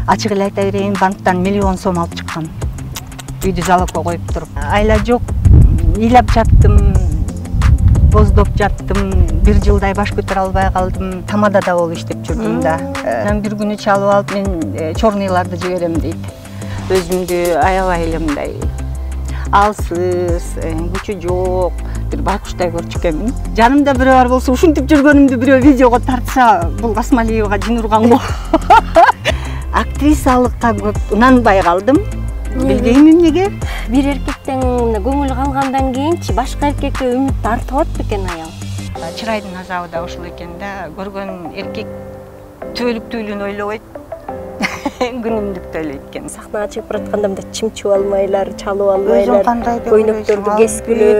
Ачык эле айта берейин, банктан миллион сом алып чыккан. Үйдү залогко коюп туруп. Айла жок, ыйлап жаттым, боздоп жаттым, 1 жылдай баш көтөрө албай калдым. Тамадада болуп иштеп жүрдүм да. Анан бир күнү чалып алып, мен чорныйларды жиберем дейт. Өзүмдү аябай эле мындай алсыз, күчү жок, бир байкуштай көрчү экенмин. Жанымда бирөө бар болсо, ушинтип жүргөнүмдү бирөө видеого тартса, бул Асмалиевага жин урган го. Актрисалыкка көп ынанбай калдым. Билбейм эмнеге. Бир эркектен көңүл калгандан кийинчи башка эркекке үмүт тартып бекен аял. Чырайдын азабы да ошол экен да. Көргөн эркек түбөлүктүүлүгүн ойлобойт. Күнүмдүктү ойлойт экен. Сахнага чыгып баратканда мындай чымчып алмайлар, чалып алмайлар, көйнөктөрдү кескилөө.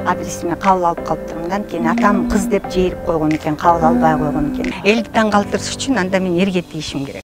Адресиме кабыл алып калыптырмын да. Анткени атам кыз деп жийирип койгон экен, кабыл албай койгон экен. Элди таң калтырыш үчүн анда мен эрге тийишим керек.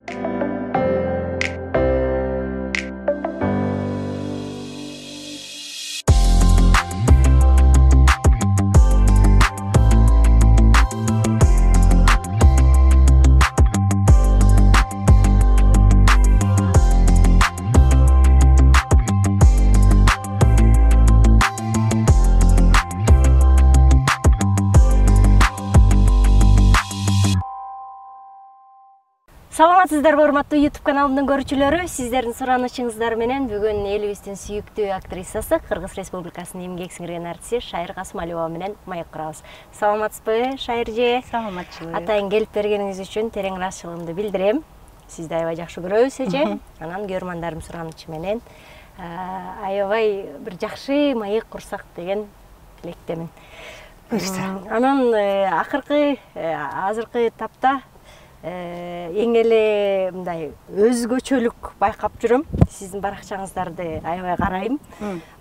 Саламатсыздарбы, урматтуу YouTube каналымдын көрүүчүлөрү. Сиздердин суранычыңыздар менен бүгүн элибиздин сүйүктүү актрисасы, Кыргыз Республикасынын эмгек сиңирген артисти Шайыр Асмалиева менен маек курабыз. Саламатсызбы, Шайырже? Саламатчылык. Атайын келип бергениңиз үчүн терең ыраазычылыгымды билдирем. Сизди аябай жакшы көрөбүз эже. Анан көрөрмандарым суранычы менен аябай бир жакшы маек курсак деген тилектемин. Анан азыркы тапта эң эле мындай өзгөчөлүк байкап жүрөм. Сиздин баракчаңыздарды аябай карайм.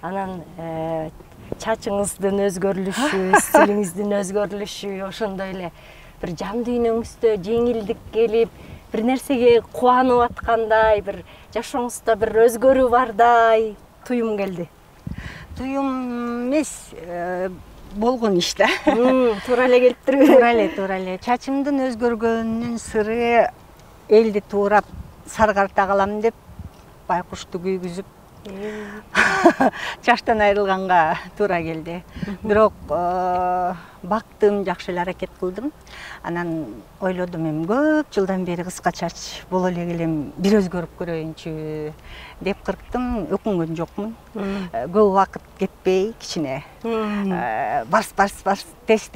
Анан чачыңыздын өзгөрүлүшү, стилиңиздин өзгөрүлүшү, ошондой эле бир жан дүйнөңүздө жеңилдик келип, бир нерсеге кубанып аткандай, бир жашооңузда бир өзгөрүү бардай туюм келди. Туюм эмес, болгон иш да. Туура эле келип турбу? Туура эле. Чачымдын өзгөргөнүнүн сыры элди туурап саргарта калам деп байкушту күйгүзүп чачтан айрылганга туура келди. Бирок бактым, жакшы эле аракет кылдым. Анан ойлодум, эми көп жылдан бери кыска чач боло эле келем, бир өзгөрүп көрөйүнчү деп кырктым. Өкүнгөн жокмун. Көп убакыт кетпей, кичине барс, тез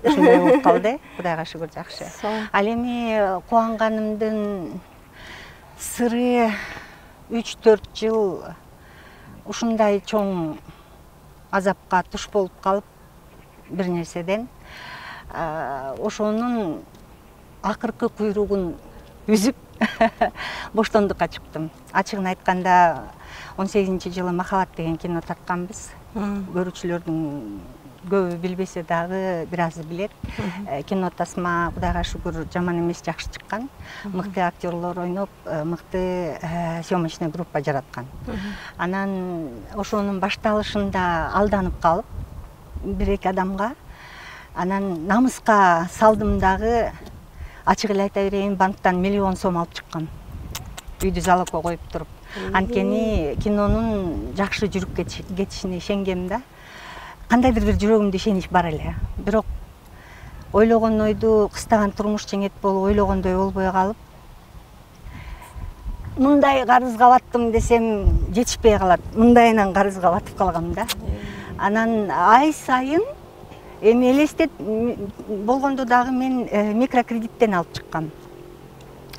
ушундай болуп калды. Кудайга шүгүр, жакшы. Ал эми кубанганымдын сыры 3-4 жыл ушундай чоң азапка туш болуп калып бир нерседен ошонун акыркы куйругун үзүп боштондукка чыктым. Ачыгын айтканда 18-жылы Махаббат деген кино тартканбыз. Көрүүчүлөрдүн көбү билбесе дагы бир азы билет. Кино тасма, Кудайга шүгүр, жаман эмес, жакшы чыккан. Мыкты актерлор ойноп, мыкты съемочный группа жараткан. Анан ошонун башталышында алданып калып бир-эки адамга, анан намыска салдым дагы, ачык эле айта берейин, банктан миллион сом алып чыккан. Үйдү залогко коюп туруп. Анткени кинонун жакшы жүрүп кетишине ишенгем да. Кандайдыр бир жүрөгүмдө ишенич бар эле. Бирок ойлогон ойду кыстаган турмуш жеңет болуп, ойлогондой болбой калып, мындай карызга баттым десем жетишпей калат. Мындайынан карызга батып калгам да. Анан ай сайын эми элестет болгондо дагы мен микрокредиттен алып чыккам.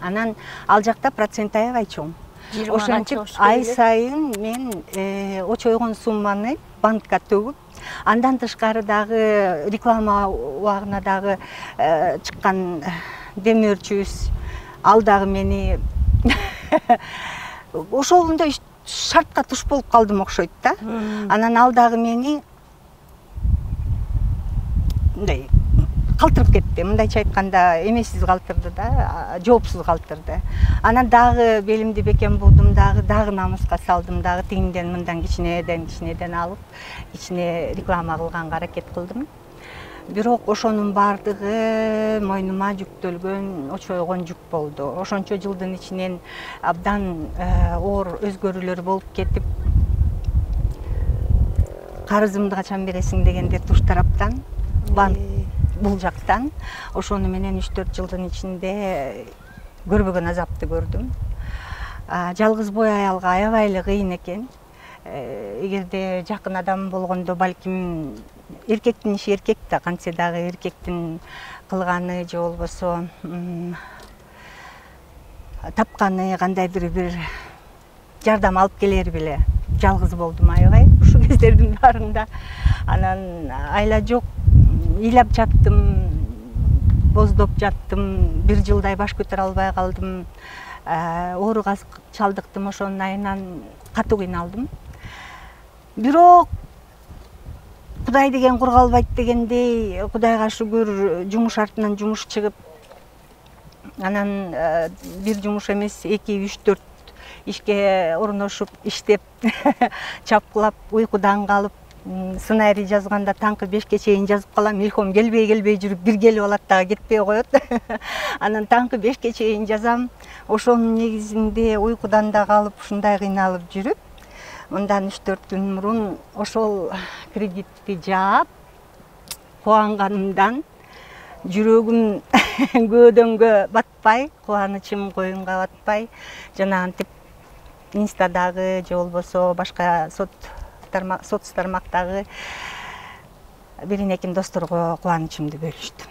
Анан ал жакта процент аябай чоң. Ошентип ай сайын мен очойгон сумманы банкка төгүп, андан тышкары дагы реклама убагына дагы чыккан демөөрчүбүз, ал дагы мени ошондой шартка туш болуп калдым окшойт да. Анан ал дагы мени мындай калтырып кетти. Мындайча айтканда эмессиз калтырды да, жоопсуз калтырды. Анан дагы белимди бекем буудум, дагы намыска салдым, дагы тигинден мындан кичинеден алып, кичине реклама кылганга аракет кылдым. бирок ошонун баардыгы мойнума жүктөлгөн очойгон жүк болду. Ошончо жылдын ичинен абдан оор өзгөрүүлөр болуп кетип, карызымды качан бересиң дегендер туш тараптан, бул жактан. Ошону менен 3-4 жылдын ичинде көрбөгөн азапты көрдүм. Жалгыз бой аялга аябай эле кыйын экен. Эгерде жакын адам болгондо балким эркектин иши эркек да, кантсе дагы эркектин кылганы же болбосо тапканы кандайдыр бир жардам алып келер беле. Жалгыз болдум аябай ушул кездердин баарында. Анан айла жок, ыйлап жаттым, боздоп жаттым, 1 жылдай баш көтөрө албай калдым. Оорууга чалдыктым, ошонун айынан катуу кыйналдым. Бирок Кудай деген кур калбайт дегендей, Кудайга шүгүр, жумуш артынан жумуш чыгып, анан бир жумуш эмес, 2, 3, 4 ишке орношуп, иштеп, чапкылап, уйкудан калып, сценарий жазганда таңкы 5ке чейин жазып калам, илхом келбей жүрүп бир келип алат дагы кетпей коет. Анан таңкы 5ке чейин жазам. Ошонун негизинде уйкудан да калып, ушундай кыйналып жүрүп, мындан 3-4 күн мурун ошол кредитти жаап, кубанганымдан жүрөгүм көөдөнгө батпай, кубанычым коюнга батпай, жанагынтип инстадагы же болбосо башка соц тармактагы биринекин досторго кубанычымды бөлүштүм.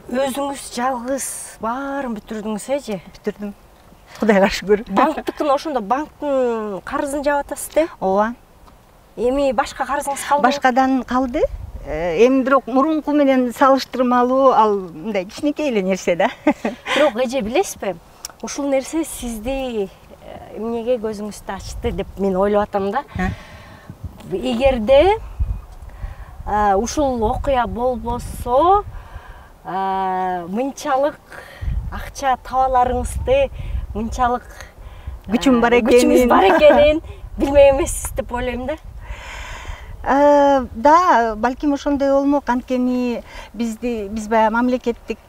Өзүңүз жалгыз баарын бүтүрдүңүз эже? Бүтүрдүм. Кудайга шүгүр. Банктыкын ошондо банктын карызын жаап атасыз да? Ооба. Эми башка карызыңыз калдыбы? Башкадан калды. Эми бирок мурунку менен салыштырмалуу ал мындай кичинекей эле нерсе да. Бирок эже билесизби? Ушул нерсе сизди эмнеге көзүңүздү ачты деп мен ойлоп атам да. Эгерде ушул окуя болбосо, мынчалык акча табаларыңызды, мынчалык күчүм бар экенин билмек эмессиз деп ойлойм да. Да, балким ошондой болмок, анткени биз баягы мамлекеттик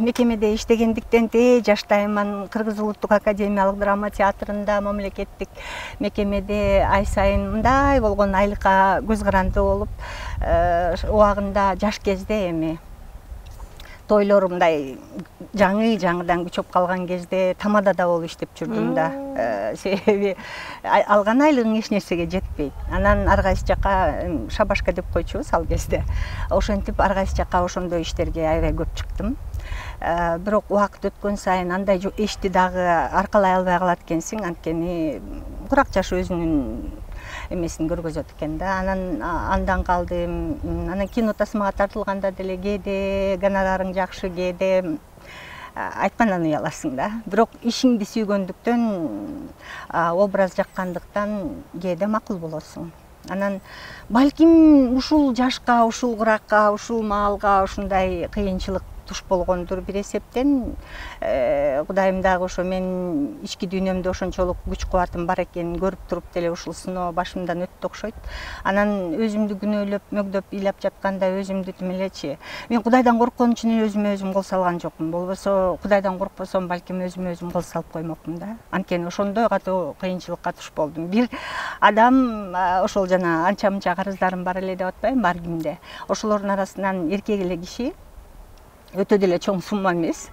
мекемеде иштегендиктен жаштайман. Кыргыз улуттук академиялык драма театрында мамлекеттик мекемеде ай сайын мындай болгон айлыкка көз каранды болуп, убагында жаш кезде эми тойлор мындай жаңыдан күчөп калган кезде тамадада болуп иштеп жүрдүм да. Себеби алган айлыгың эч нерсеге жетпейт. Анан ар кайсы жака шабашка деп койчубуз ал кезде. Ошентип ар кайсы жака ошондой иштерге аябай көп чыктым. Бирок убакыт өткөн сайын андай ишти дагы аркалай албай калат экенсиң, анткени курак жаш өзүнүн эмесин көргөзөт экен да. Андан калдым. Анан кино тасмага тартылганда деле кээде гонорарың жакшы, кээде айткандан уяласың да. Бирок ишиңди сүйгөндүктөн, образ жаккандыктан кээде макул болосуң. Анан балким ушул жашка, ушул куракка, ушул маалга ушундай кыйынчылык туш болгондур бир эсептен. Кудайым дагы ошо мен ички дүйнөмдө ошончолук күч кубатым бар экенин көрүп туруп деле ушул сыноо башымдан өттү окшойт. Анан өзүмдү күнөөлөп, мөгдөп, ыйлап жатканда өзүмдү тим элечи. Мен Кудайдан корккон үчүн өзүмө өзүм кол салган жокмун. Болбосо Кудайдан коркпосом, балким өзүмө өзүм кол салып коймокмун да. Анткени ошондой катуу кыйынчылыкка туш болдум. Бир адам ошол жана анча-мынча карыздарым бар эле деп атпайм, бар кимде. Ошолордун арасынан эркек эле киши өтө деле чоң сумма эмес.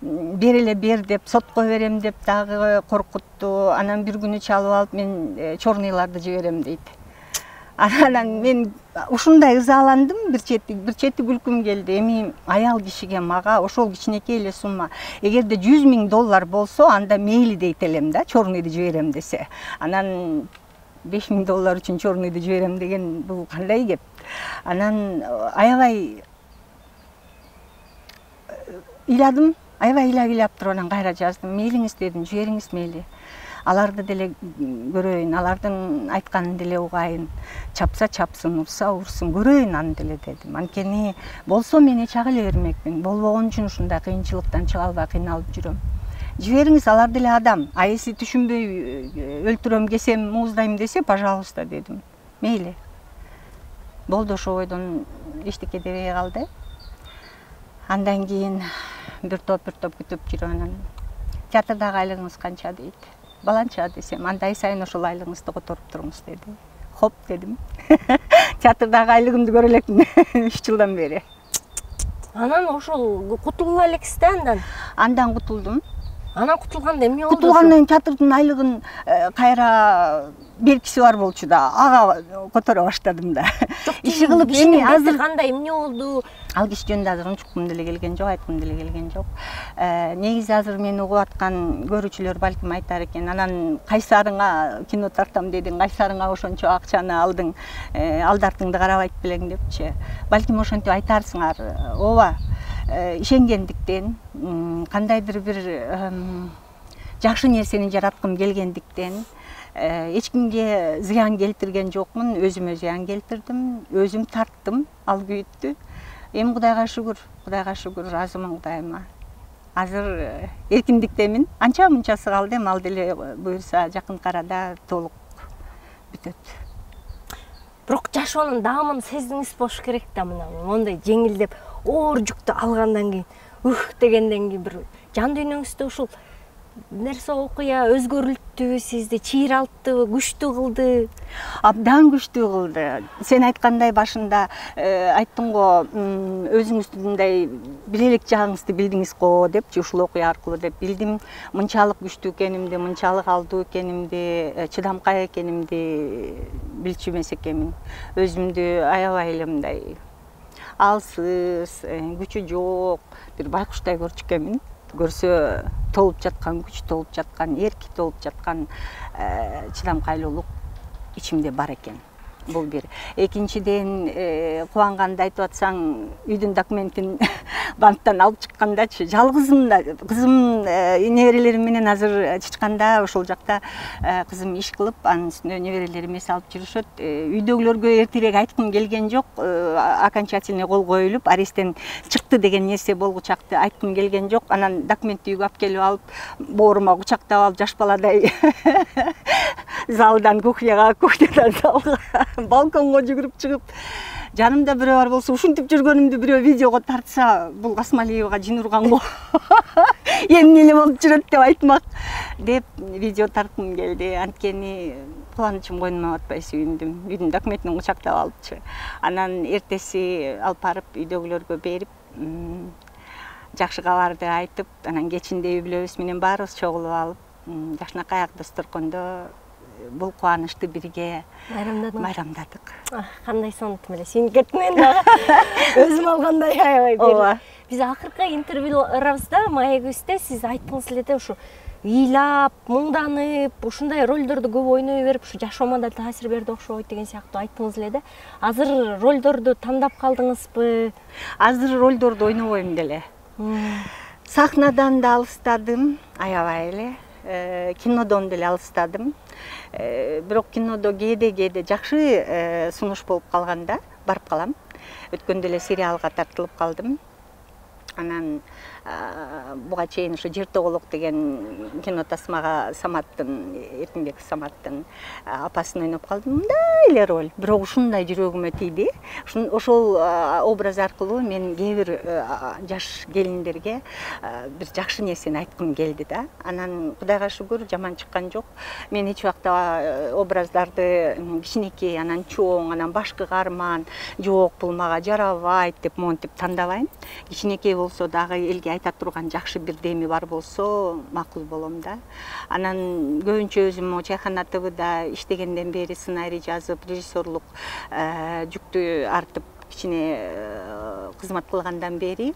Бер деп, сотко берем деп дагы коркутту. Анан бир күнү чалып алып, мен чорныйларды жиберем дейт. Анан мен ушундай ызаландым, бир чети күлкүм келди. Эми аял кишиге мага ошол кичинекей эле сумма. Эгерде $100,000 болсо, анда мейли дейт элем да, чорныйды жиберем десе. Анан $5,000 үчүн чорныйды жиберем деген бул кандай кеп? Анан аябай ыйладым, аябай ыйлап туруп анан кайра жаздым. Мейлиңиз дедим, жибериңиз мейли. Аларды деле көрөйүн, алардын айтканын деле угайын. Чапса чапсын, урса урсун, көрөйүн аны деле дедим. Анткени болсо мен эч ага эле бермекмин. Болбогон үчүн ушундай кыйынчылыктан чыга албай кыйналып жүрөм. Жибериңиз, алар деле адам. Айсы түшүнбөй өлтүрөм, кесем, мууздайм десе, пожалуйста дедим. Мейли. болду ошол бойдон эчтеке дебей калды. Андан кийин бир топ күтүп жүрүп анан театрдагы айлыгыңыз канча дейт. Баланча десем, анда ай сайын ошол айлыгыңызды которуп туруңуз деди. Хоп дедим. Театрдагы айлыгымды көрө элекмин 3 жылдан бери. Анан ошол кутулуп элексиз да андан? Андан кутулдум. Анан кутулганда эмне болду? Кутулгандан театрдын айлыгын кайра бергиси бар болчу да, ага которо баштадым да. Иши кылып эми азыр кандай эмне болду? Ал киши жөнүндө азыр унчуккум деле келген жок, айткым деле келген жок. Негизи азыр мени угуп аткан көрүүчүлөр балким айтар экен, анан кайсарыңа кино тартам дедиң, кайсарыңа ошончо акчаны алдың, алдартыңды карабайт белең депчи. Балким ошентип айтарсыңар. Ооба, ишенгендиктен, кандайдыр бир жакшы нерсени жараткым келгендиктен, эч кимге зыян келтирген жокмун, өзүмө зыян келтирдим, өзүм тарттым ал күйүттү. Эми Кудайга шүгүр, разымын Кудайыма. Азыр эркиндиктемин. Анча мынчасы калды, ал деле буюрса жакынкы арада толук бүтөт. Бирок жашоонун даамын сездиңиз болуш керек да, мына мондай жеңилдеп оор жүктү алгандан кийин, дегенден кийин бир жан дүйнөңүздө ушул нерсе окуя өзгөрүлттүбү, сизди чыйралттыбы, күчтүү кылды? Абдан күчтүү кылды. Сен айткандай башында айттың го, өзүңүздү мындай биле элек жагыңызды билдиңиз го депчи, ушул окуя аркылуу деп билдим. Мынчалык күчтүү экенимди, мынчалык алдуу экенимди, чыдамкай экенимди билчү эмес экенмин. Өзүмдү аябай эле мындай алсыз, күчү жок, бир байкуштай көрчү экенмин. Көрсө толуп жаткан күч, толуп жаткан эрки, толуп жаткан чыдамкайлуулук ичимде бар экен. Бул бир. Экинчиден, кубанганда айтып атсаң, үйдүн документин банктан алып чыккандачы, жалгызым да, кызым неберелерим менен азыр чычканда ошол жакта кызым иш кылып, анын үстүнө неберелерим эс алып жүрүшөт. Үйдөгүлөргө эртерээк айткым келген жок, окончательный кол коюлуп, аресттен чыкты деген нерсе болгучакты айткым келген жок. Анан документти үйгө алып келип алып, боорума кучактап алып, жаш баладай залдан кухнядан залга, балконго жүгүрүп чыгып, жанымда бирөө бар болсо, ушинтип жүргөнүмдү бирөө видеого тартса, бул Касмалиевага жин урган го. Эмне эле болуп жүрөт деп айтмак деп видео тарткым келди. Анткени кубанычым койнума батпай сүйүндүм. Үйдүн документин кучактап алыпчы. Анан эртеси алып барып үйдөгүлөргө берип, жакшы кабарды айтып, анан кечинде үй бүлөбүз менен баарыбыз чогулуп алып, жакшынакай ак досторкондо бул кубанычты бирге майрамдадык. Кандай сонуп эле сүйүнүп кеттим мен дагы. Өзүм алгандай аябай. Ооба. Биз акыркы интервьюларыбызда, маегибизде сиз айттыңыз эле да, ушу ыйлап, муңданып, ушундай ролдорду көп ойной берип, ушу жашоомо да таасир берди окшойт деген сыяктуу айттыңыз эле да. Азыр ролдорду тандап калдыңызбы? Азыр ролдорду ойнобойм деле. Сахнадан да алыстадым, аябай эле. Кинодон деле алыстадым. Бирок кинодо кээде жакшы сунуш болуп калганда барып калам. Өткөндө эле сериалга тартылып калдым. Анан буга чейин ушу Жер тоголок деген кино тасмага Саматтын, Эркинбек Саматтын апасын ойноп калдым. Мындай эле роль, бирок ушундай жүрөгүмө тийди. Ошол образ аркылуу мен кээ бир жаш келиндерге бир жакшы нерсени айткым келди да. Анан Кудайга шүгүр, жаман чыккан жок. Мен эч убакта образдарды кичинекей, анан чоң, анан башкы каарман, жок бул мага жарабайт деп монтип тандабайм. Кичинекей болсо дагы элге айта турган жакшы бир деми бар болсо макул болом да. Анан көбүнчө өзүм Чайхана ТВда иштегенден бери сценарий жазып, режиссерлук жүктү артып кичине кызмат кылгандан бери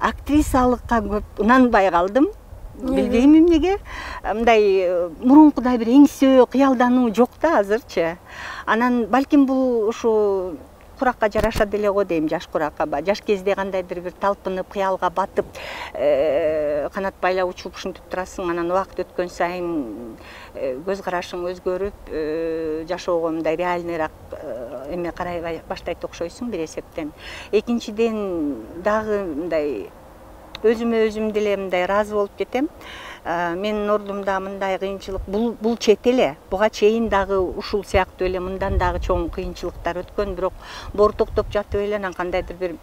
актрисалыкка көп унанбай калдым. Билбейм эмнеге. Мындай мурункудай бир эңсөө, кыялдануу жок да азырчы. Анан балким бул ушу куракка жараша деле го дейм, жаш куракка. Жаш кезде кандайдыр бир талпынып, кыялга батып, канат байлап учуп ушинтип турасың. Анан убакыт өткөн сайын көз карашың өзгөрүп, жашоого мындай реальныйраак эме карай баштайт окшойсуң бир эсептен. Экинчиден дагы мындай өзүм деле мындай ыраазы болуп кетем. Менин ордумда мындай кыйынчылык бул чет эле. Буга чейин дагы ушул сыяктуу эле мындан дагы чоң кыйынчылыктар өткөн, бирок боор токтоп жатып эле анан кандайдыр бир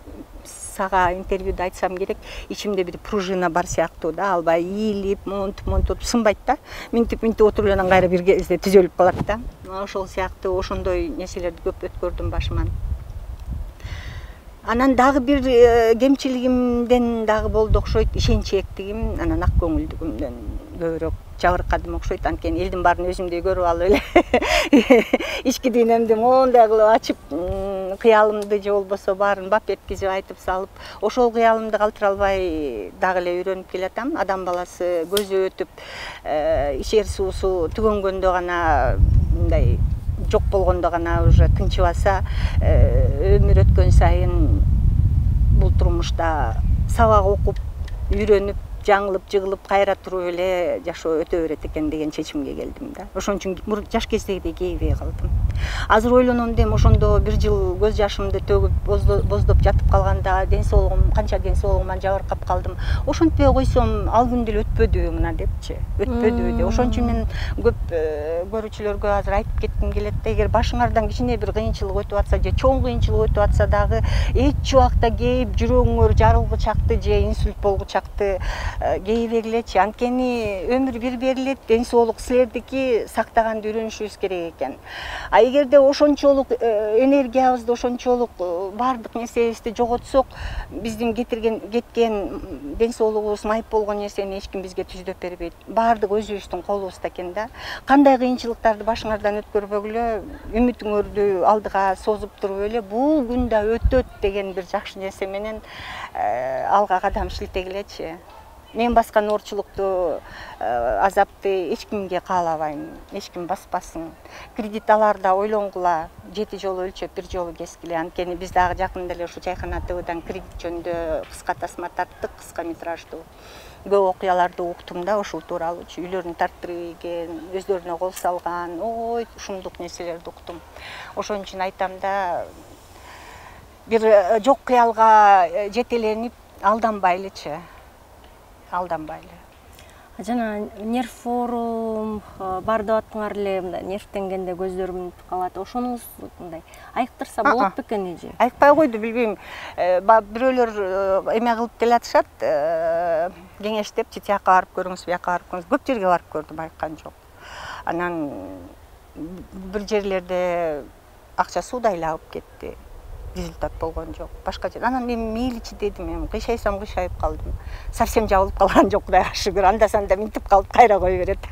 сага интервьюда айтсам керек, ичимде бир пружина бар сыяктуу да, албай ийилип, монтуп сынбайт да. Минтип отуруп эле анан кайра бир кезде түзөлүп калат да. Ошол сыяктуу ошондой нерселерди көп өткөрдүм башыман. Анан дагы бир кемчилигимден дагы болду окшойт, ишенчээктигим, анан ак көңүлдүгүмдөн көбүрөөк жабыркадым окшойт. Анткени элдин баарын өзүмдөй көрүп алып эле ички дүйнөмдү моундай кылып ачып, кыялымды же болбосо баарын бап эткизип айтып салып, ошол кыялымды калтыра албай дагы эле үйрөнүп келатам. Адам баласы көзү өтүп, ичер суусу түгөнгөндө гана, мындай жок болгондо гана уже тынчыбаса, өмүр өткөн сайын бул турмушта сабак окуп, үйрөнүп, жаңылып, жыгылып, кайра туруп эле жашоо өтө берет экен деген чечимге келдим да. Ошон үчүн жаш кездегидей кейибей калдым. Азыр ойлоном дем, ошондо бир жыл көз жашымды төгүп, боздоп жатып калганда канча ден соолугуман жабыркап калдым. Ошентпей койсом, ал күн деле өтпөдүбү мына депчи, өтпөдүбү деп. Ошон үчүн мен көп көрүүчүлөргө азыр айтып кетким келет да, эгер башыңардан кичине бир кыйынчылык өтүп атса же чоң кыйынчылык өтүп атса дагы, эч убакта кейип, жүрөгүңөр жарылгычакты же инсульт болгучакты кейибегилечи. Анткени өмүр бир берилет, ден соолук силердики, сактаганды үйрөнүшүбүз керек экен. А эгерде ошончолук энергиябызды, ошончолук баардык нерсебизди жоготсок, биздин кеткен ден соолугубуз майып болгон нерсени эч ким бизге түздөп бербейт. Баардык өзүбүздүн колубузда экен да. Кандай кыйынчылыктарды башыңардан өткөрбөгүлө, үмүтүңөрдү алдыга созуп туруп эле, бул күн да өтөт деген бир жакшы нерсе менен алга кадам шилтегилечи. Мен баскан оорчулукту, азапты эч кимге каалабайм, эч ким баспасын. Кредит алаарда ойлонгула, 7 жолу өлчөп, 1 жолу кескиле. Анткени биз дагы жакында эле ушу Чайкана ТВдан кредит жөнүндө кыска тасма тарттык, кыска метраждуу. Көп окуяларды уктум да ошол тууралуучу. Үйлөрүн тарттырып ийген, өздөрүнө кол салган, ушундук нерселерди уктум. Ошон үчүн айтам да, бир жок кыялга жетеленип, алданбайлычы. Алданбайлы. Жана нерв форум бар деп аттыңар эле, мындай нервтенгенде көздөрүм өтүп калат. Ошоңуз мындай айыктырса болот бекен эже? Айыкпай койду, билбейм. Бирөөлөр эме кылып келатышат, кеңештеп, тияка барып көрүңүз, бияка барып көрүңүз. Көп жерге барып көрдүм, айыккан жок. Анан бир жерлерде акча суудай эле агып кетти. Результат болгон жок. Башка жер. Анан мен мейличи дедим, мен кыйшайсам кыйшайып калдым. Совсем жабылып калган жок, Кудайга шүгүр. Анда-санда минтип калып кайра кой берет.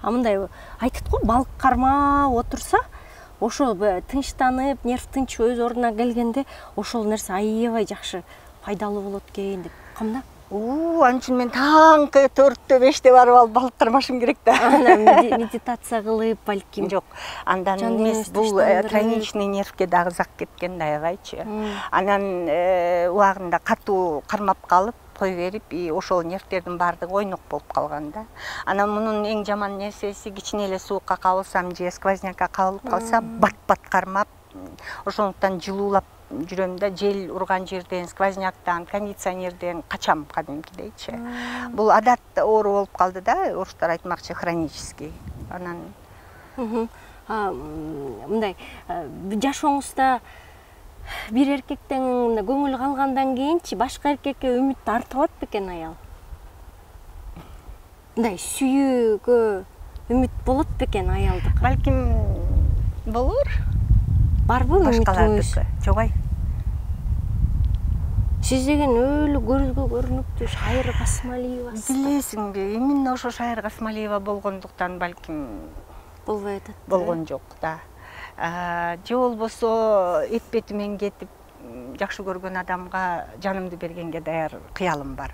Мындай айтат го, балык кармап отурса, ошол тынчтанып, нерв тынч өз ордуна келгенде, ошол нерсе аябай жакшы пайдалуу болот экен деп. Камда? Анын үчүн мен таңкы 4-тө 5-те барып алып балык кармашым керек да. Анан медитация кылып, балким. Жок, андан эмес, бул тройничный нервге дагы зак кеткен да, аябайчы. Анан убагында катуу кармап калып, кой берип, ошол нервтердин баардыгы ойнок болуп калган да. Анан мунун эң жаман нерсеси, кичине эле суукка кабылсам же сквознякка кабылып калса, бат-бат кармап, ошондуктан жылуулап жүрөм да, жел урган жерден, сквозняктан, кондиционерден качам кадимкидейчи. Бул адат оору болуп калды да, орустар айтмакчы хронический. Анан мындай жашооңузда бир эркектен көңүл калгандан кийинчи башка эркекке үмүт артып алат бекен аял? Мындай сүйүүгө үмүт болот бекен аялдыкы? Балким болор. Барбы үмүтүңүз? Жогай. Сиз деген өлү көзгө көрүнүктүү Шайыр Касмалиевасыз. Билесиңби, именно ошо Шайыр Касмалиева болгондуктан балким болбой атат. Болгон жок да. Же болбосо эт-бетимен кетип, жакшы көргөн адамга жанымды бергенге даяр кыялым бар.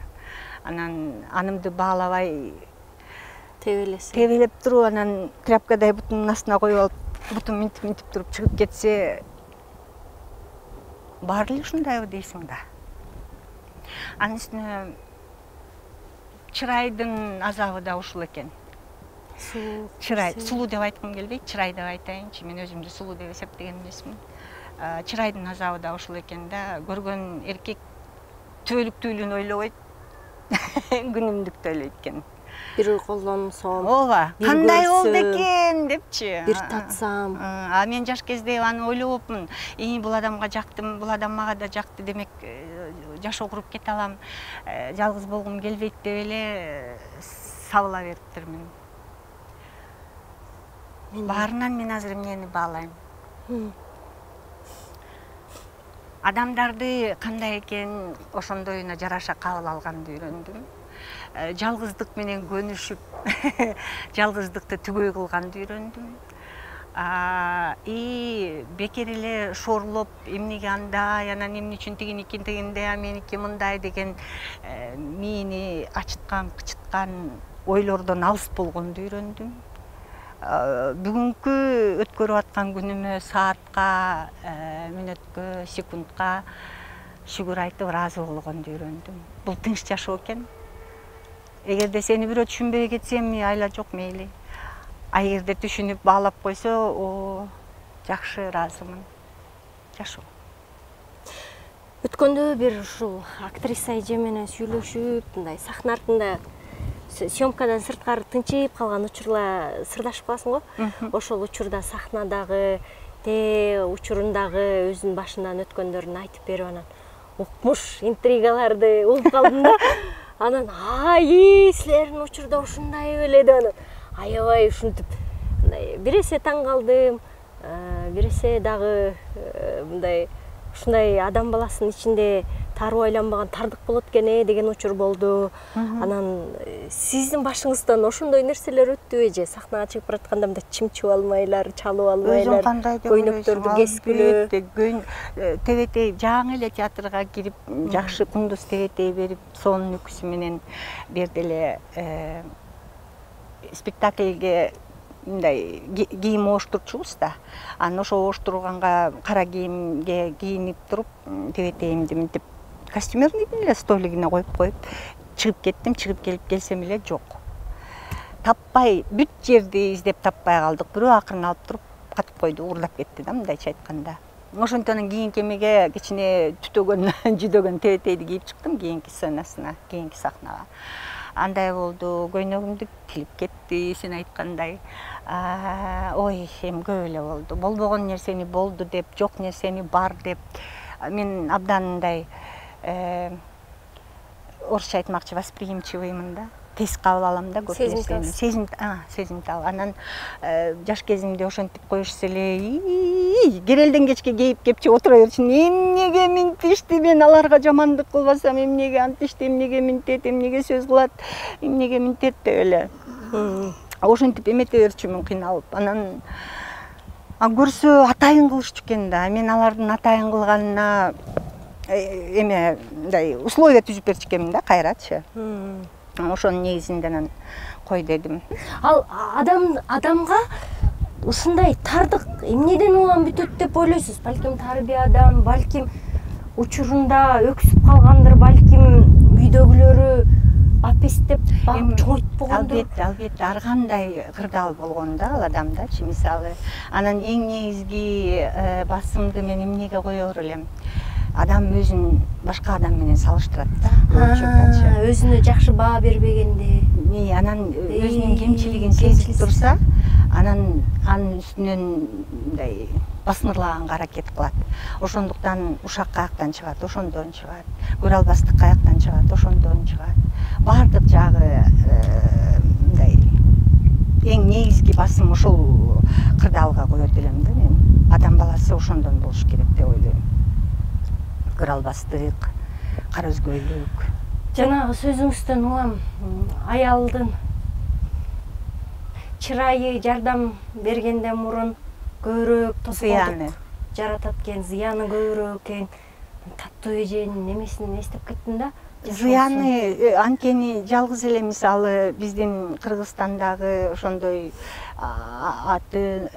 Анан анымды баалабай тебелеп туруп, анан тряпкадай бутунун астына коюп алып, бутун минтип туруп чыгып кетсе, баары эле ушундайбы дейсиң да. Анын үстүнө чырайдын азабы да ушул экен. Чырай, сулуу деп айткым келбейт, чырай деп айтайынчы. Мен өзүмдү сулуу деп эсептеген эмесмин. Чырайдын азабы да ушул экен да. Көргөн эркек түбөлүктүүлүгүн ойлобойт, күнүмдүктө эле экен. Бир колдонсом, ооба, кандай болду экен депчи. бир татсам. Мен жаш кезде аны ойлопмун. Бул адамга жактым, бул адам мага да жакты, демек жашоо куруп кете алам, жалгыз болгум келбейт деп эле сабыла бериптермин. Баарынан мен азыр эмнени баалайм? Адамдарды кандай экен ошондоюна жараша кабыл алганды үйрөндүм. Жалгыздык менен көнүшүп, жалгыздыкты түгөй кылганды үйрөндүм. Бекер эле шоорлоп, эмнеге андай, анан эмне үчүн тигиндей, меники мындай деген мээни ачыткан, кычыткан ойлордон алыс болгонду үйрөндүм. Бүгүнкү өткөрүп аткан күнүмө, саатка, мүнөткө, секундка шүгүр айтып ыраазы болгонду үйрөндүм. Бул тынч жашоо экен. Эгерде сени бирөө түшүнбөй кетсе, айла жок, мейли. Эгерде түшүнүп баалап койсо, жакшы, ыраазымын. Жашоо. Өткөндө бир ушул актриса эже менен сүйлөшүп, мындай сахна артында съемкадан сырткары тынчып калган учурлар сырлашып каласың го. Ошол учурда сахнадагы, учурундагы өзүнүн башынан өткөндөрүн айтып берип, анан укмуш интригаларды угуп калдым да. Анан силердин учурда ушундай беле деп, анан аябай ушинтип бир эсе таң калдым, бир эсе дагы мындай ушундай адам баласынын ичинде тарып айланбаган тардык болот экен деген учур болду. Анан сиздин башыңыздан ошондой нерселер өттүбү же? Сахнага чыгып баратканда мындай чымчып алмайлар, чалып алмайлар, көйнөктөрдү кескилөө. Тебетей жаңы эле театрга кирип, жакшы кундуз тебетей берип, сонун үкүсү менен берди эле спектакльге мындай кийим ооштурчубуз да. Анан ошо ооштурганга кара кийимге кийинип туруп, тебетейимди мынтип костюмердин эле столигине коюп чыгып кеттим. Чыгып келип келсем эле жок. Таппай, бүт жерди издеп таппай калдык. Бирөө акырын алып туруп катып койду, уурдап кетти да, мындайча айтканда. Ошонтон кийинки эмеге кичине түтөгөн, жүдөгөн тебетейди кийип чыктым кийинки сценасына, кийинки сахнага. Андай болду, көйнөгүмдү тилип кетти, сен айткандай. Ой, эми көп эле болду. Болбогон нерсени болду деп, жок нерсени бар деп. Мен абдан мындай орусча айтмакчы восприимчивыймын да. Тез кабыл алам да көп нерсени. Сезимтал. Анан жаш кезимде ошентип коюшса эле, керелден кечке кейип кепчи отура берчү. Эмнеге минтишти, мен аларга жамандык кылбасам, эмнеге антишти, эмнеге минтет, эмнеге сөз кылат, эмнеге минтет деп эле. Ошентип эмете берчүмүн, кыйналып. Анан көрсө атайын кылышчу экен да. Мен алардын атайын кылганына эме мындай условия түзүп берчү экенмин да, кайрачы. Ошонун негизинде анан кой дедим. Ал адамга ушундай тардык эмнеден улам бүтөт деп ойлойсуз? Балким тарбиядан, балким учурунда өксүп калгандыр, балким үйдөгүлөрү апестеп чоңойтпогондур. Албетте, ар кандай кырдаал болгон да ал адамдачы, мисалы. Анан эң негизги басымды мен эмнеге коёр элем? Адам өзүн башка адам менен салыштырат да. Өзүнө жакшы баа бербегенде. Анан өзүнүн кемчилигин сезип турса, анан анын үстүнөн мындай басмырлаганга аракет кылат. Ошондуктан ушак каяктан чыгат, ошондон чыгат. Көрө албастык каяктан чыгат, ошондон чыгат. Бардык жагы мындай эң негизги басым ошол кырдаалга коет элем да мен. Адам баласы ошондон болуш керек деп ойлойм. Көрө албастык, кара өзгөлүк. Жанагы сөзүңүздөн улам аялдын чырайы жардам бергенден мурун көбүрөөк тоскоолдук жаратат экен, зыяны көбүрөөк экен. Таттуу эженин немесин эстеп кеттим да. Зыяны анткени жалгыз эле мисалы биздин Кыргызстандагы ошондой аттын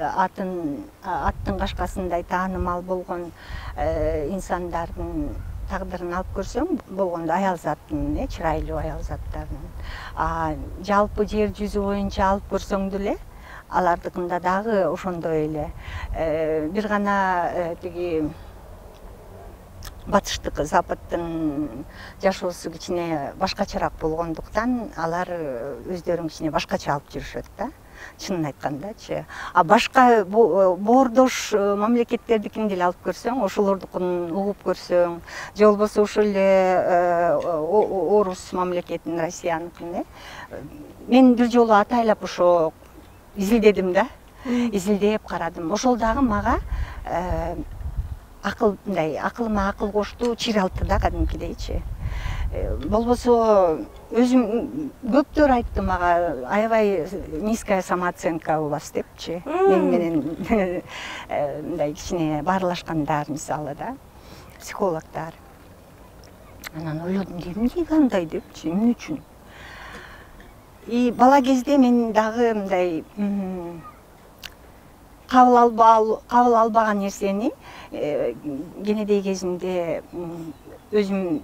кашкасындай таанымал болгон инсандардын тагдырын алып көрсөң болгондо аял заттын, чырайлуу аял заттардын. Жалпы жер жүзү боюнча алып көрсөң деле алардыкында дагы ошондой эле. Бир гана тиги батыштыкы, западтын жашоосу кичине башкачараак болгондуктан алар өздөрүн кичине башкача алып жүрүшөт да, чынын айткандачы. А башка боордош мамлекеттердикин деле алып көрсөң, ошолордукун угуп көрсөң, же болбосо ошол эле орус мамлекетин, Россияныкын, мен бир жолу атайлап ошо изилдедим да, изилдеп карадым. Ошол дагы мага акылыма акыл кошту, чиралтты да кадимкидейчи. Болбосо өзүм көптөр айтты мага, аябай низкая самооценка у вас депчи. Мен менен мындай кичине баарлашкандар, мисалы да, психологдор. Анан ойлодум, эмне андай депчи, эмне үчүн? И бала кезде мен дагы мындай кабыл албаган нерсени кенедей кезинде өзүм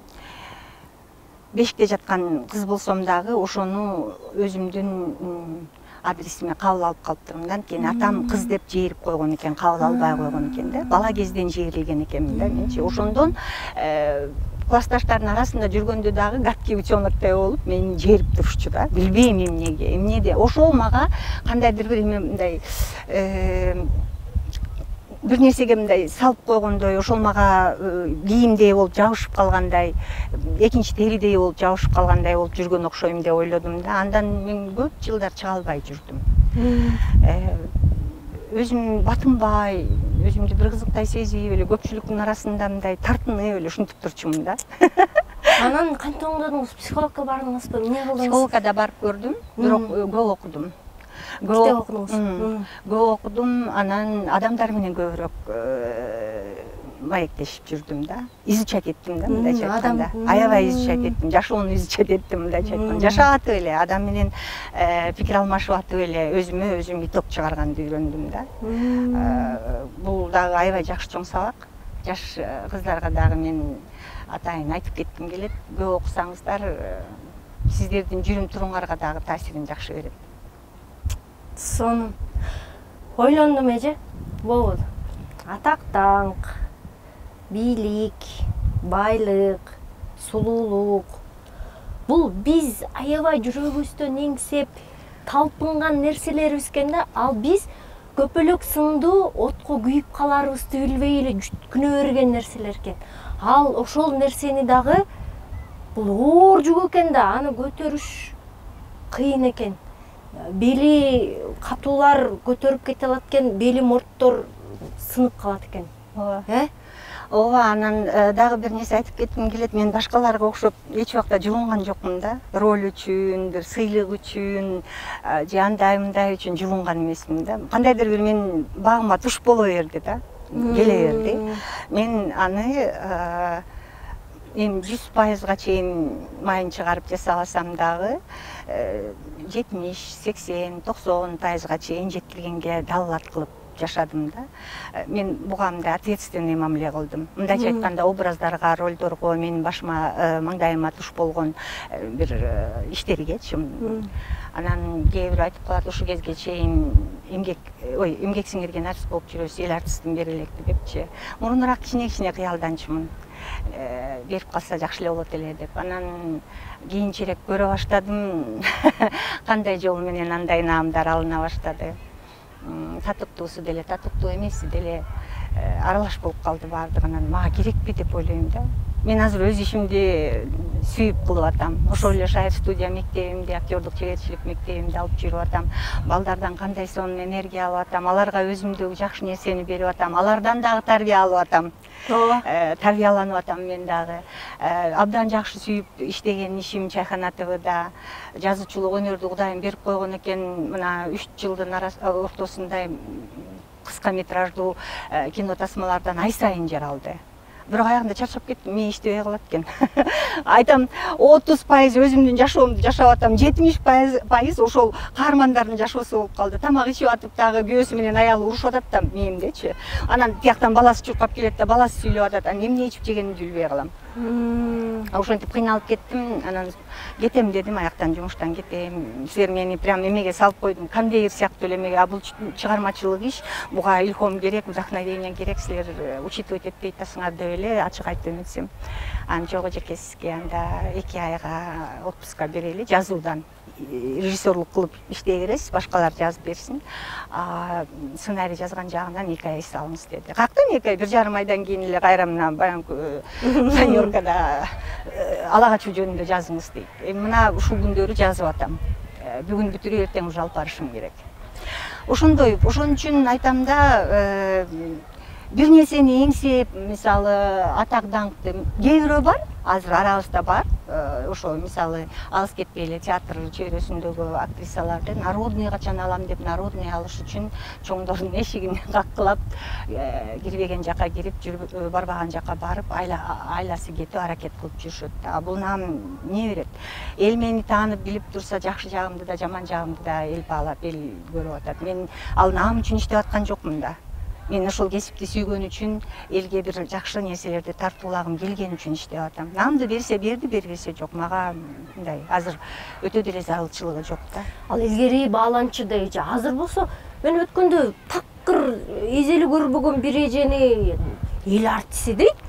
бешикте жаткан кыз болсом дагы ошону өзүмдүн адресиме кабыл алып калыптырмын да. Анткени атам кыз деп жээрип койгон экен, кабыл албай койгон экен да. Бала кезден жээрилген экенмин да менчи. Ошондон классташтардын арасында жүргөндө дагы гадкий утеноктой болуп мени жээрип турушчу да. Билбейм эмнеге, эмнеде. Ошол мага кандайдыр бир мындай бир нерсеге мындай салып койгондой, ошол мага кийимдей болуп жабышып калгандай, экинчи теридей болуп жабышып калгандай болуп жүргөн окшойм деп ойлодум да. Андан мен көп жылдар чыга албай жүрдүм. Өзүм батынбай, өзүмдү бир кызыктай сезип эле көпчүлүктүн арасында мындай тартынып эле ушинтип турчумун да. Анан кантип оңдодуңуз? Психологко бардыңызбы? Эмне кылдыңыз? Психологко да барып көрдүм, бирок көп окудум. Китеп окудуңуз? Көп окудум, анан адамдар менен көбүрөөк маектешип жүрдүм да. Изучать эттим да, мындайча айтканда. Аябай изучать эттим, жашоону изучать эттим, мындайча айтканда. Жашап атып эле, адам менен пикир алмашып атып эле өзүм иток чыгарганды үйрөндүм да. Бул дагы аябай жакшы чоң сабак. Жаш кыздарга дагы мен атайын айтып кетким келет. Көп окусаңыздар, сиздердин жүрүм туруңарга дагы таасирин жакшы берет. Сонун. Ойлондум эже, болот. Атак даңк, бийлик, байлык, сулуулук. Бул биз аябай жүрөгүбүздөн эңсеп талпынган нерселерибиз экен да. Ал биз көпөлөк сындуу отко күйүп каларыбызды билбей эле күнө берген нерселер экен. Ал ошол нерсени дагы бул оор жүк экен да, аны көтөрүш кыйын экен. Бели катуулар көтөрүп кете алат экен, бели морттор сынып калат экен. Ооба, анан дагы бир нерсе айтып кетким келет. Мен башкаларга окшоп эч убакта жулунган жокмун да. Роль үчүн, бир сыйлык үчүн, же андай-мындай үчүн жулунган эмесмин да. Кандайдыр бир менин багыма туш боло берди да. Келе берди. Мен аны эми 100%га чейин майын чыгарып жасабасам дагы 70, 80, 90%га чейин жеткиргенге далалат кылып жашадым да. Мен буга мындай ответственный мамиле кылдым. Мындайча айтканда, образдарга, ролдорго, менин башыма, маңдайыма туш болгон бир иштергечи. Анан кээ бирөө айтып калат, ушул кезге чейин эмгек сиңирген артист болуп жүрөсүз, эл артистин бери электи депчи. Мурунураак кичине кыялданчумун. Берип калса жакшы эле болот эле деп. Анан кийинчерээк көрө баштадым. Кандай жол менен андай наамдар алына баштады. Татыктуусу деле, татыктуу эмеси деле аралаш болуп калды баардыгынан. Мага керекпи деп ойлойм да. Мен азыр өз ишимди сүйүп кылып атам. Ошол эле шайыр студия мектебимди, актёрдук чеберчилик мектебимди алып жүрүп атам. Балдардан кандай сонун энергия алып атам. Аларга өзүмдү жакшы нерсени берип атам. Алардан дагы тарбия алып атам. Тарбияланып атам мен дагы. Абдан жакшы сүйүп иштеген ишим Чайхана ТВда. Жазуучулук өнөрдү Кудайым берип койгон экен. Мына 3 жылдын ортосунда кыска метраждуу кино тасмалардан ай сайын жаралды. Бирок аягында чарчап кеттим, мен иштебей калат экен. Айтам, 30% өзүмдүн жашоомду жашап атам, 70% ошол каармандардын жашоосу болуп калды. Тамак ичип атып дагы күйөөсү менен аялы урушуп атат да мээмдечи. Анан тияктан баласы чуркап келет да, баласы сүйлөп атат. Анан эмне ичип жегенимди билбей калам. Ошентип кыйналып кеттим, анан кетем дедим, аяктан жумуштан кетем. Силер мени прям эмеге салып койдуң, конвейер сыяктуу эле эмеге. Бул чыгармачылык иш, буга илхом керек, вдохновение керек, силер учитывать этпей атасыңар деп эле ачык айтып өтсөм. Анан жок эжеке, сизге анда 2 айга отпуска берели, жазуудан режиссерлук кылып иштей бересиз, башкалар жазып берсин. Сценарий жазган жагынан 2 ай эс алыңыз деди. Кактан 2 ай, 1,5 айдан кийин эле кайра мына баягы планёркада ала качуу жөнүндө жазыңыз дейт. Мына ушул күндөрү жазып атам. Бүгүн бүтүрүп эртең уже алып барышым керек. Ошондой, ошон үчүн айтам да, бир нерсени эңсеп, мисалы атак даңкты кээ бирөө бар, азыр арабызда бар. Ошо мисалы алыс кетпей эле театр чөйрөсүндөгү актрисаларды народный качан алам деп, народный алыш үчүн чоңдордун эшигин каккылап, кирбеген жака кирип, барбаган жака барып, айласы кетип аракет кылып жүрүшөт. Бул наам не берет? Эл мени таанып билип турса, жакшы жагымды да, жаман жагымды да эл баалап, эл көрүп атат. Мен ал наам үчүн иштеп аткан жокмун да. Мен ошол кесипти сүйгөн үчүн, элге бир жакшы нерселерди тартуулагым келген үчүн иштеп атам. Наамды берсе берди, бербесе жок. Мага мындай азыр өтө деле зарылчылыгы жок да. Ал илгери бааланчы да эже. Азыр болсо мен өткөндө такыр эзели көрбөгөн бир эжени эл артиси дейт.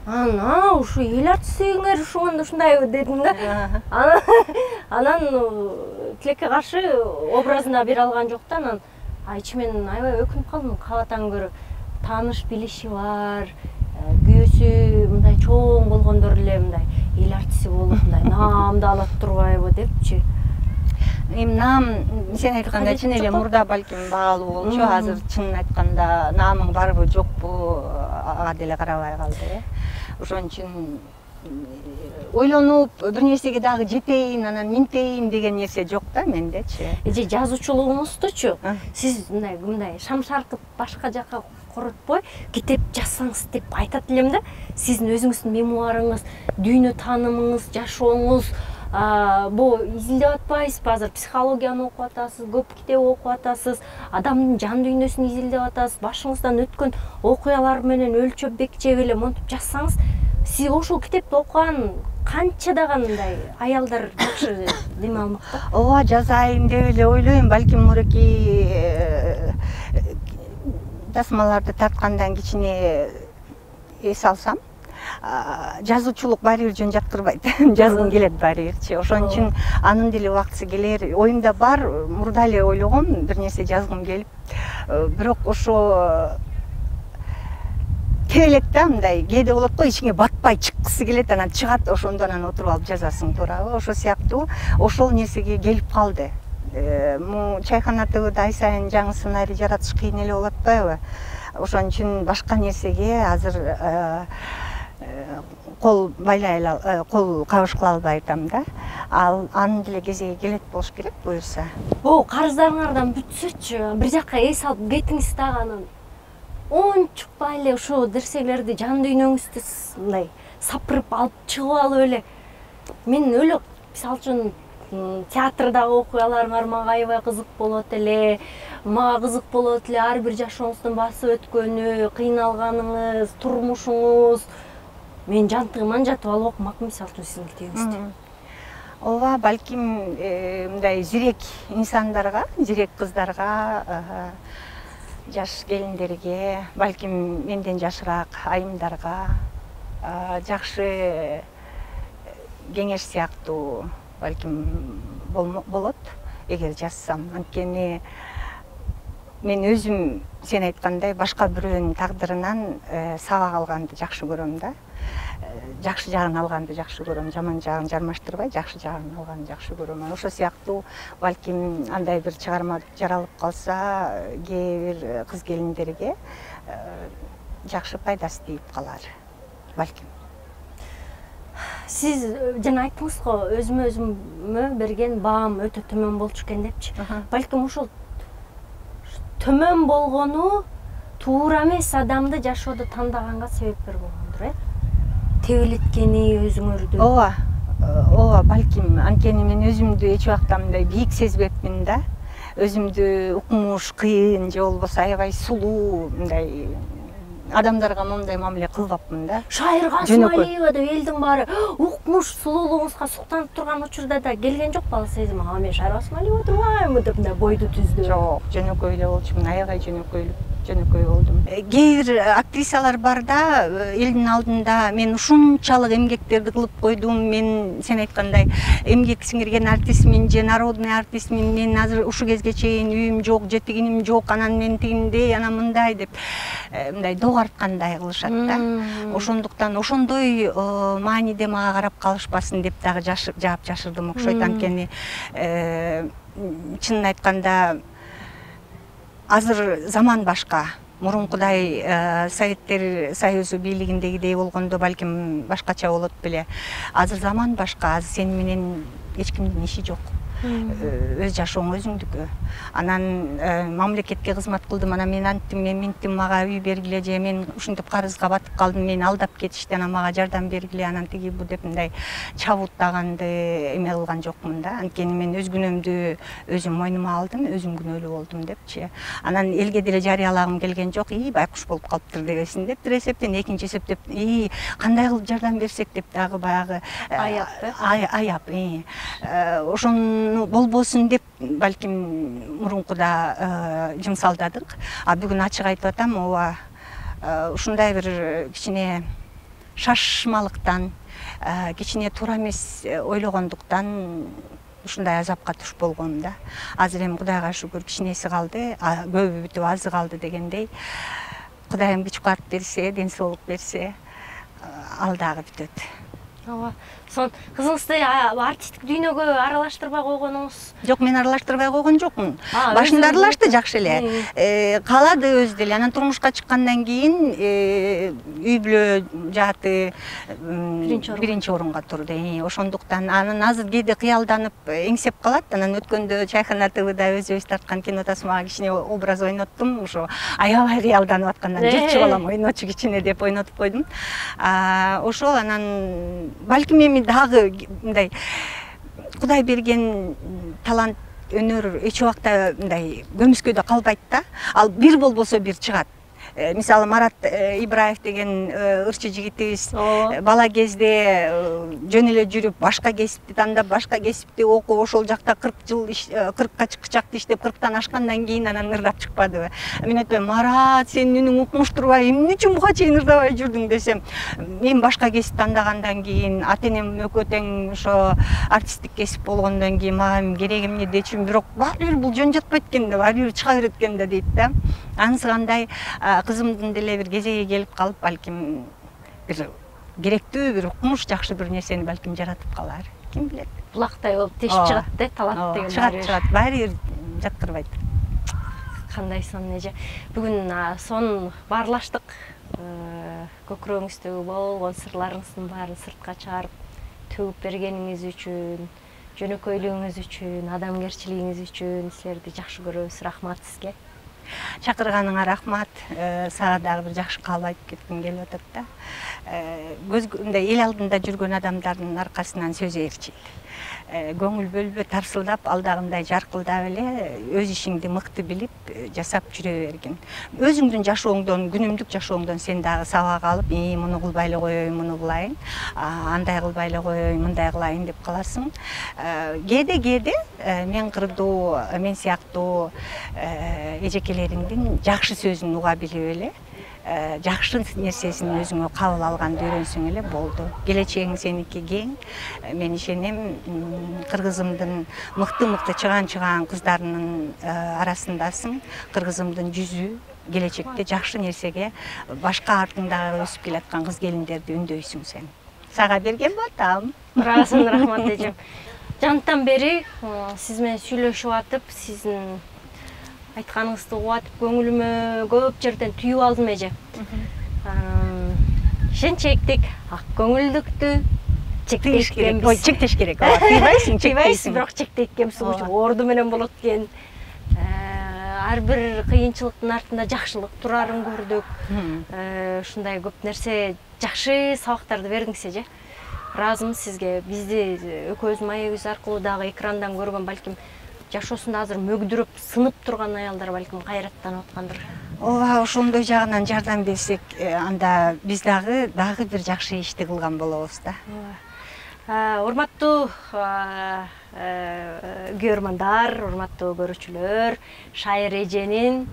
Ушу эл артисиңер ушуганда ушундай дедим да. Анан тилекке каршы образына бере алган жок да. Анан ичимен аябай өкүнүп калдым. Кабатан көрө тааныш билиши бар, күйөөсү мындай чоң болгондор эле мындай эл артиси болуп мындай наамды алат турбайбы депчи. Наам сен айткандай чын эле мурда балким баалуу болчу, азыр чынын айтканда наамың барбы жокпу ага деле карабай калды. Ошон үчүн ойлонуп бир нерсеге дагы жетейин, анан минтейин деген нерсе жок да мендечи. Эже жазуучулугуңуздучу сиз мындай шам шаркыт башка жака коротпой китеп жазсаңыз деп айтат элем да. Сиздин өзүңүздүн мемуарыңыз, дүйнө таанымыңыз, жашооңуз бу изилдеп атпайсызбы? Азыр психологияны окуп атасыз, көп китеп окуп атасыз, адамдын жан дүйнөсүн изилдеп атасыз, башыңыздан өткөн окуялар менен өлчөп бекчеп эле монтип жазсаңыз, сиз ошол китепти окуган канчадаган мындай аялдар жакшы деме алмакта? Ооба, жазайын деп эле ойлойм. Балким муреки тасмаларды тарткандан кичине эс алсам, жазуучулук баары бир жөн жактырбайт. Жазгым келет баары бирчи. Ошон үчүн анын деле убактысы келер. Оюмда бар, мурда эле ойлогом, бир нерсе жазгым келип. Бирок ошо келет да, мындай кээде болот го, ичиңе батпай чыккысы келет, анан чыгат, ошондо анан отуруп алып жазасың, туурабы? Ошол сыяктуу ошол нерсеге келип калды. Чайкана ТВда ай сайын жаңы сценарий жаратыш кыйын эле болуп атпайбы? Ошон үчүн башка нерсеге азыр кол байлай эле, кол кабыш кыла албай атам да. Анын деле кезеги келет болуш керек, буюрса. Карыздарыңардан бүтсөчү, бир жакка эс алып кетиңиз дагы, анан ончукпай эле ошо нерселерди, жан дүйнөңүздү мындай сапырып алып чыгып алып эле. Мен өлө, мисалы үчүн, театрдагы окуяларыңар мага аябай кызык болот эле. Мага кызык болот эле ар бир жашооңуздун басып өткөнү, кыйналганыңыз, турмушуңуз. Мен жантыгыман жатып алып окумакмын, мисалы үчүн сиздин китебиңизди. Ооба, балким мындай зирек инсандарга, зирек кыздарга, жаш келиндерге, балким менден жашыраак айымдарга жакшы кеңеш сыяктуу балким болот эгер жазсам. Анткени мен өзүм сен айткандай башка бирөөнүн тагдырынан сабак алганды жакшы көрөм да. Жакшы жагын алганды жакшы көрөм, жаман жагын жармаштырбай, жакшы жагын алганды жакшы көрөм. Ошол сыяктуу балким андай бир чыгарма жаралып калса, кээ бир кыз келиндерге жакшы пайдасы тийип калар, балким. Сиз жана айттыңыз го, өзүмө өзүмө берген баам өтө төмөн болчу экен депчи. Балким ошол төмөн болгону туура эмес адамды жашоодо тандаганга себепкер болгондур, тебелеткени өзүңөрдү. Ооба, балким. Анткени мен өзүмдү эч убакта мындай бийик сезбепмин да. Өзүмдү укмуш, кыйын же болбосо аябай сулуу, мындай адамдарга момундай мамиле кылбапмын да. Шайыр Касымалиева деп элдин баары укмуш сулуулугуңузга суктанып турган учурда да келген жок балы сезим. Мен Шайыр Касымалиева турбаймынбы деп мындай бойду түздү. Жок, жөнөкөй эле болчумун, аябай жөнөкөй болдум. Кээ бир актрисалар бар да, элдин алдында мен ушунчалык эмгектерди кылып койдум, мен сен айткандай эмгек сиңирген артистмин же народный артистмин, мен азыр ушу кезге чейин үйүм жок, жетигиним жок, анан мен тигиндей, анан мындай деп мындай догарткандай кылышат да. Ошондуктан ошондой мааниде мага карап калышпасын деп дагы жаап жашырдым окшойт. Анткени чынын айтканда азыр заман башка. Мурункудай Советтер Союзу бийлигиндегидей болгондо балким башкача болот беле. Азыр заман башка, азыр сени менен эч кимдин иши жок. Өз жашооң өзүңдүкү. Анан мамлекетке кызмат кылдым, анан мен анттым, мен минттим, мага үй бергиле, же мен ушинтип карызга батып калдым, мен алдап кетишти, анан мага жардам бергиле, анан тиги бу деп мындай чабуттаганды эме кылган жокмун да. Анткени мен өз күнөөмдү өзүм мойнума алдым, өзүм күнөөлүү болдум депчи. Анан элге деле жарыялагым келген жок, байкуш болуп калыптыр дебесин деп бир эсептен, экинчи эсептеп, кандай кылып жардам берсек деп дагы баягы аяп. Ошон болбосун деп балким мурункуда жымсалдадык. А бүгүн ачык айтып атам, ооба ушундай бир кичине шашмалыктан, кичине туура эмес ойлогондуктан ушундай азапка туш болгон да. Азыр эми Кудайга шүгүр кичинеси калды, көбү бүтүп азы калды дегендей. Кудайым күч кубат берсе, ден соолук берсе, ал дагы бүтөт. Ооба. Сон кызыңызды артисттик дүйнөгө аралаштырбай койгонуңуз? Жок, мен аралаштырбай койгон жокмун. Башында аралашты жакшы эле. Каалады өзү деле. Анан турмушка чыккандан кийин үй бүлө жааты биринчи орунга турду. Ошондуктан анан азыр кээде кыялданып эңсеп калат. Анан өткөндө Чайхана ТВда өзүбүз тарткан кино тасмага кичине образ ойноттум. Ошо аябай кыялданып аткандан жырчы балам ойночу кичине деп ойнотуп койдум. Ошол анан балким эми дагы мындай Кудай берген талант, өнөр эч убакта мындай көмүскөдө калбайт да. Ал бир болбосо бир чыгат. Мисалы Марат Ибраев деген ырчы жигитибиз бала кезде жөн эле жүрүп, башка кесипти тандап, башка кесипти окуп, ошол жакта 40 жыл 40ка чыкчакты иштеп, 40тан ашкандан кийин анан ырдап чыкпадыбы. Мен айтпайм, Марат, сенин үнүң укмуш турбай, эмне үчүн буга чейин ырдабай жүрдүң десем, мен башка кесип тандагандан кийин, ата-энем экөө тең ошо артисттик кесип болгондон кийин мага керек эмне дечүм, бирок баары бир бул жөн жатпайт экен да, баары бир чыга берет экен да дейт да. Анысыгандай кызымдын деле бир кезеги келип калып, балким бир керектүү бир укмуш, жакшы бир нерсени балким жаратып калар. Ким билет? Булактай болуп тешип чыгат да, талант деген. Чыгат, баары бир жаткырбайт. Кандай сон эже. Бүгүн сон баарлаштык. Көкүрөгүңүздөгү болгон сырларыңыздын баарын сыртка чыгарып төгүп бергениңиз үчүн, жөнөкөйлүгүңүз үчүн, адамгерчилигиңиз үчүн силерди жакшы көрөбүз. Рахмат сизге. Чакырганыңа рахмат. Сага дагы бир жакшы каал айтып кетким келип атат да. Мындай эл алдында жүргөн адамдардын аркасынан сөз ээрчил. Көңүл бөлбө, тарсылдап, алдагындай жаркылдап эле өз ишиңди мыкты билип жасап жүрө бергин. Өзүңдүн жашооңдон, күнүмдүк жашооңдон сен дагы сабак алып, муну кылбай эле коеюн, муну кылайын, андай кылбай эле коеюн, мындай кылайын деп каласың. Кээде мен кырдуу, мен сыяктуу эжекелериңдин жакшы сөзүн уга билип эле, жакшы нерсесин өзүңө кабыл алганды үйрөнсөң эле болду. Келечегиң сеники кең. Мен ишенем, кыргызымдын мыкты чыгаан кыздарынын арасындасың. Кыргызымдын жүзү келечекте жакшы нерсеге башка артыңдагы өсүп келаткан кыз келиндерди үндөйсүң сен. Сага берген батам. Рахмат эжем. Жанттан бери сиз менен сүйлөшүп атып, сиздин айтканыңызды угуп атып, көңүлүмө көп жерден түйүп алдым эже. Шенчектик, ак көңүлдүктү чектеш керек. Ой, чектеш керек. Тыйбайсың, чектейсиң. Бирок чектейт орду менен болот экен. Ар бир кыйынчылыктын артында жакшылык турарын көрдүк. Ушундай көп нерсе, жакшы сабактарды бердиңиз эже. Ыраазымын сизге. Бизди экөөбүз маегибиз аркылуу дагы экрандан көргөн, балким жашоосунда азыр мөгдүрүп, сынып турган аялдар балким кайраттанып аткандыр. ооба ошондой жагынан жардам берсек, анда биз дагы бир жакшы ишти кылган болобуз да. Урматтуу көрөрмандар, урматтуу көрүүчүлөр, Шайыр эженин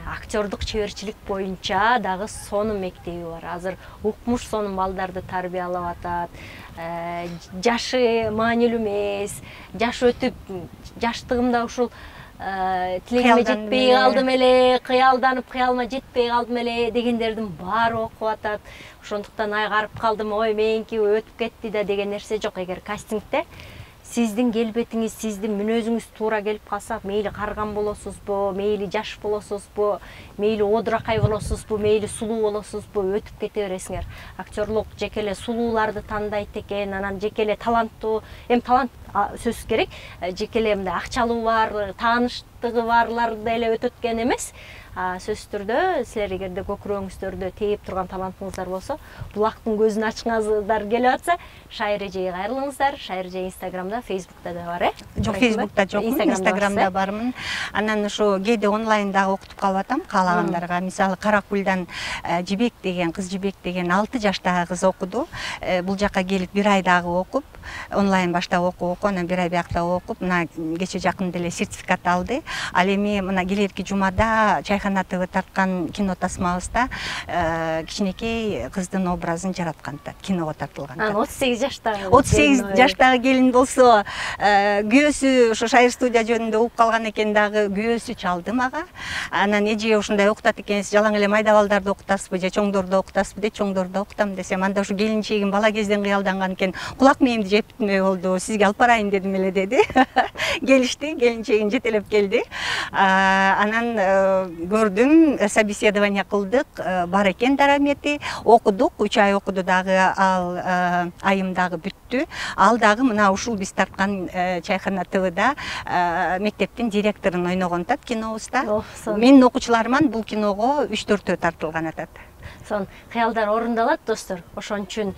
актёрдук чеберчилик боюнча дагы сонун мектеби бар. Азыр укмуш сонун балдарды тарбиялап атат. Жашы маанилүү эмес, жаш өтүп, жаштыгымда ушул тилегиме жетпей калдым эле, кыялданып кыялыма жетпей калдым эле дегендердин баары окуп атат. Ошондуктан айгарып калдым, ой меники өтүп кетти да деген нерсе жок. Эгер кастингде сиздин келбетиңиз, сиздин мүнөзүңүз туура келип калса, мейли карган болосузбу, мейли жаш болосузбу, мейли одуракай болосузбу, мейли сулуу болосузбу, өтүп кете бересиңер. Актерлук жеке эле сулууларды тандайт экен, анан жеке эле таланттуу, талант сөзсүз керек, жеке эле мындай акчалуу бар, тааныштыгы барларды эле өтөткөн эмес. Сөзсүз түрдө силер эгерде көкүрөгүңүздөрдө тээп турган талантыңыздар болсо, булактын көзүн ачкыңыздар келип атса, Шайыр эжеге кайрылыңыздар. Шайыр эже Инстаграмда, Фейсбукта да бар, Жок, Фейсбукта жокмун, Инстаграмда бармын. Анан ошо кээде онлайн дагы окутуп калып атам каалагандарга. Мисалы Каракулдан Жибек деген, кыз Жибек деген 6 жаштагы кыз окуду. Бул жака келип 1 ай дагы окуп, онлайн баштап окуп, анан 1 ай бияктап окуп, мына кече жакында эле сертификат алды. Ал эми мына келерки жумада Чайхана ТВ тарткан кино тасмабызда кичинекей кыздын образын жараткан киного тартылган. 38 жаштагы. 38 жаштагы келин болсо, күйөөсү ошо Шайыр студия жөнүндө угуп калган экен дагы, күйөөсү чалды мага. Анан эже ушундай окутат экенсиз, жалаң эле майда балдарды окутасызбы же чоңдорду окутасызбы деп, чоңдорду окутам десем, анда ушу келинчегим бала кезден кыялданган экен, кулак мээнимди жептирмей болду, сизге алып барайын дедим эле деди. Келишти, келинчегим жетелеп келди. Анан көрдүм, собеседование кылдык, бар экен дарамети, окудук, 3 ай окуду дагы, ал айым дагы бүттү. Ал дагы мына ушул биз тарткан Чайхана ТВда мектептин директорун ойногон атат кинобузда. Менин окуучуларыман бул киного 3-4 тартылган атат. Сон кыялдар орундалат, достор. Ошон үчүн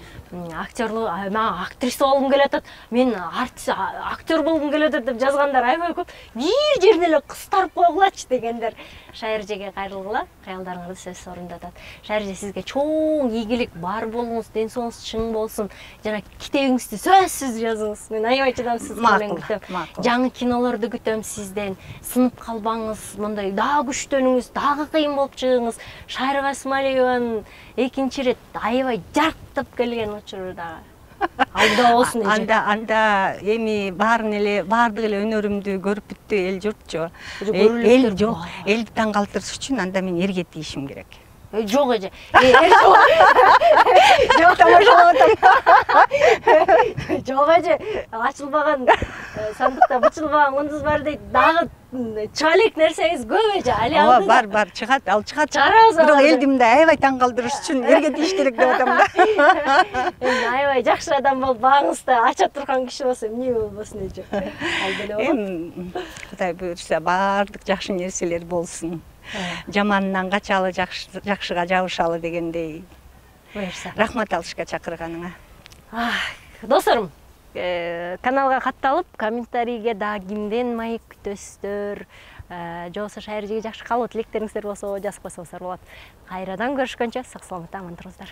актерлук, мага актриса болгум келип атат, мен актер болгум келип атат деп жазгандар аябай көп. Бир жерде эле кыстарып койгулачы дегендер. Шайыр эжеге кайрылгыла, кыялдарыңызды сөзсүз орундатат. Шайыр эже, сизге чоң ийгилик, бар болуңуз, ден соолугуңуз чың болсун. Жана китебиңизди сөзсүз жазыңыз. Мен аябай чыдамсыз менен күтөм. Жаңы кинолорду күтөм сизден. Сынып калбаңыз, мындай дагы күчтөнүңүз, дагы кыйын болуп чыгыңыз. Шайыр Исмаилованын экинчи ирет аябай жарктап келген учуру дагы. Алда болсун эже. Анда эми баардык эле өнөрүмдү көрүп бүттү эл журтчу. Эл жок, элди таң калтырыш үчүн анда мен эрге тийишим керек. Жок эже. Жок, тамашалап атам. Жок эже, ачылбаган сандыкта бычылбаган кундуз бар дейт. Дагы чыга элек нерсеңиз көп эже. Ооба, бар, чыгат, ал чыгат. Бирок элди мындай аябай таң калтырыш үчүн эрге тийиш керек деп атам да. Аябай жакшы адам болуп, багыңызды ача турган киши болсо эмне болбосун эже. Ал деле болот. Кудай буйрса баардык жакшы нерселер болсун. Жаманынан качалы, жакшыга жабышалы дегендей. Буйрса. Рахмат алышка чакырганыңа. Досторум, каналга катталып, комментарийге да кимден маек күтөсүздөр, же болбосо Шайыр эжеге жакшы каалоо тилектериңиздер болсо жазып койсоңуздар болот. Кайрадан көрүшкөнчө сак саламатта аман туруңуздар.